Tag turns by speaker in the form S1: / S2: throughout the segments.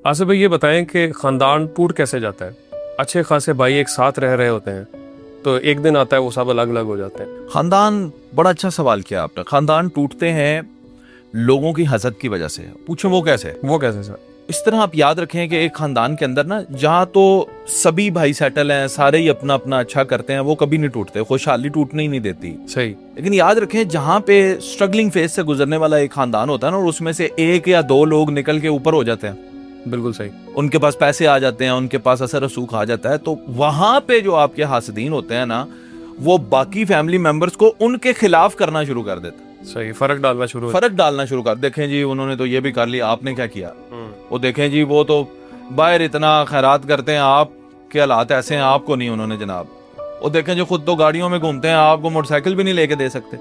S1: आसिफ भाई ये बताएं कि ख़ानदान टूट कैसे जाता है। अच्छे खासे भाई एक साथ रह रहे होते हैं तो एक दिन आता है वो सब अलग अलग हो जाते हैं।
S2: खानदान, बड़ा अच्छा सवाल किया आपने। खानदान टूटते हैं लोगों की हसद की वजह से। पूछो वो कैसे?
S1: सर?
S2: इस तरह आप याद रखें कि एक खानदान के अंदर ना, जहाँ तो सभी भाई सेटल हैं, सारे ही अपना अपना अच्छा करते हैं, वो कभी नहीं टूटते, खुशहाली टूटने ही नहीं देती।
S1: सही।
S2: लेकिन याद रखें जहाँ पे स्ट्रगलिंग फेज से गुजरने वाला एक खानदान होता है ना, और उसमें से एक या दो लोग निकल के ऊपर हो जाते हैं,
S1: बिल्कुल सही,
S2: उनके पास पैसे आ जाते हैं, उनके पास असर रसूख आ जाता है, तो वहां पे जो आपके हासदीन होते हैं ना, वो बाकी फैमिली मेंबर्स को उनके खिलाफ करना शुरू कर देते हैं।
S1: सही, फर्क डालना शुरू
S2: कर, देखें जी उन्होंने तो ये भी कर लिया, आपने क्या किया? वो देखें जी वो तो बाहर इतना खैरात करते हैं, आपके हालात ऐसे हैं, आपको नहीं उन्होंने जनाब। वो देखें जो खुद तो गाड़ियों में घूमते हैं, आपको मोटरसाइकिल भी नहीं लेके दे सकते।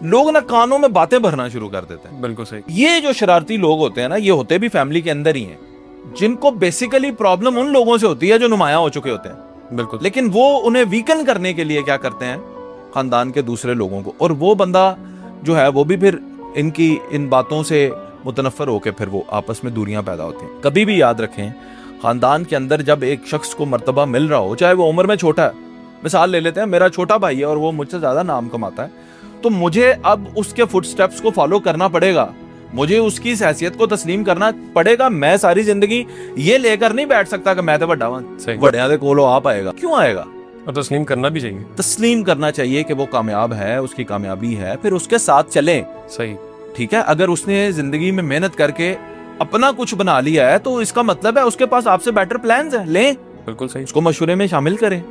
S2: लोग ना कानों में बातें भरना शुरू कर देते हैं।
S1: बिल्कुल सही।
S2: ये जो शरारती लोग होते हैं ना, ये होते भी फैमिली के अंदर ही हैं, जिनको बेसिकली प्रॉब्लम उन लोगों से होती है जो नुमाया हो चुके होते हैं।
S1: बिल्कुल।
S2: लेकिन वो उन्हें वीकन करने के लिए क्या करते हैं, खानदान के दूसरे लोगों को, और वो बंदा जो है वो भी फिर इनकी इन बातों से मुतनफर होकर फिर वो आपस में दूरियां पैदा होती हैं। कभी भी याद रखें, खानदान के अंदर जब एक शख्स को मर्तबा मिल रहा हो, चाहे वो उम्र में छोटा है, मिसाल ले लेते हैं मेरा छोटा भाई है और वो मुझसे ज्यादा नाम कमाता है, तो मुझे अब उसके फुटस्टेप्स को फॉलो करना पड़ेगा, मुझे उसकी इस हैसियत को तस्लीम करना पड़ेगा। मैं सारी जिंदगी ये लेकर नहीं बैठ सकता कि मैं तो बड़ा हूं, बड़िया दे कोलो आप आएगा, क्यों आएगा?
S1: और तस्लीम करना भी चाहिए।
S2: तस्लीम करना चाहिए कि वो कामयाब है, उसकी कामयाबी है, फिर उसके साथ चले।
S1: सही,
S2: ठीक है। अगर उसने जिंदगी में मेहनत करके अपना कुछ बना लिया है, तो इसका मतलब है उसके पास आपसे बेटर प्लान्स हैं, लें।
S1: बिल्कुल सही।
S2: उसको मशवरे में शामिल करें,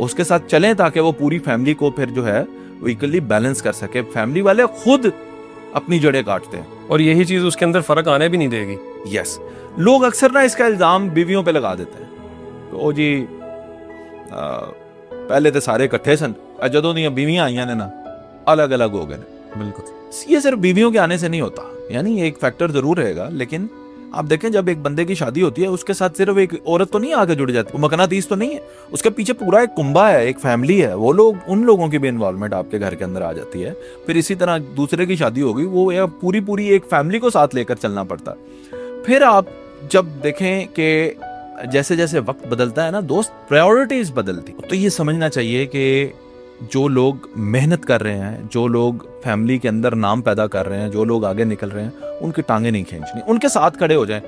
S2: उसके साथ चलें, ताकि वो पूरी फैमिली को फिर जो है वो इक्वली बैलेंस कर सके। फैमिली वाले खुद अपनी जड़ें काटते हैं
S1: और यही चीज उसके अंदर फर्क आने भी नहीं देगी।
S2: यस। लोग अक्सर ना इसका इल्जाम बीवियों पे लगा देते हैं, तो जी पहले तो सारे इकट्ठे सन, जदों दी बीवियां आईयां ने ना, अलग अलग हो गए।
S1: बिल्कुल।
S2: ये सिर्फ बीवियों के आने से नहीं होता, यानी एक फैक्टर जरूर रहेगा, लेकिन आप देखें जब एक बंदे की शादी होती है, उसके साथ सिर्फ एक औरत तो नहीं आगे जुड़ जाती, वो मकनातीस तो नहीं है, उसके पीछे पूरा एक कुंबा है, एक फैमिली है, वो लोग, उन लोगों की भी इन्वॉल्वमेंट आपके घर के अंदर आ जाती है। फिर इसी तरह दूसरे की शादी होगी, वो पूरी एक फैमिली को साथ लेकर चलना पड़ता है। फिर आप जब देखें कि जैसे जैसे वक्त बदलता है ना दोस्त, प्रायोरिटीज बदलती, तो ये समझना चाहिए कि जो लोग मेहनत कर रहे हैं, जो लोग फैमिली के अंदर नाम पैदा कर रहे हैं, जो लोग आगे निकल रहे हैं, उनकी टांगे नहीं खींचनी, उनके साथ खड़े हो जाएं।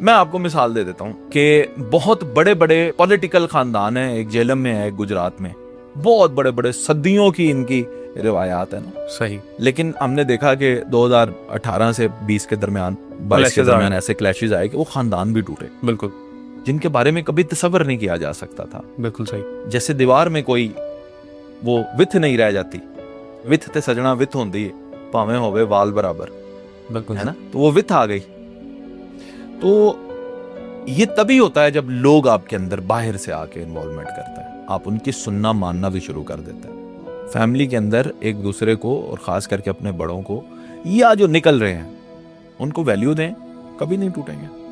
S2: मैं आपको मिसाल दे देता हूं कि बहुत बड़े बड़े पॉलिटिकल खानदान हैं, एक जेलम में है, एक गुजरात में, बहुत बड़े बड़े सदियों की इनकी रिवायात है ना।
S1: सही।
S2: लेकिन हमने देखा कि 2018 से 20 के दरमियान, 22 के दरमियान ऐसे क्लैशेस आए कि वो खानदान भी टूटे।
S1: बिल्कुल।
S2: जिनके बारे में कभी तसव्वुर नहीं किया जा सकता था।
S1: बिल्कुल सही।
S2: जैसे दीवार में कोई वो विथ नहीं रह जाती, विथ ते सजना विथ होंदी है, भावें होवे वाल बराबर।
S1: बिल्कुल
S2: है ना, तो वो विथ आ गई। तो ये तभी होता है जब लोग आपके अंदर बाहर से आके इन्वॉल्वमेंट करते हैं, आप उनकी सुनना मानना भी शुरू कर देते हैं। फैमिली के अंदर एक दूसरे को, और खास करके अपने बड़ों को, या जो निकल रहे हैं, उनको वैल्यू दें, कभी नहीं टूटेंगे।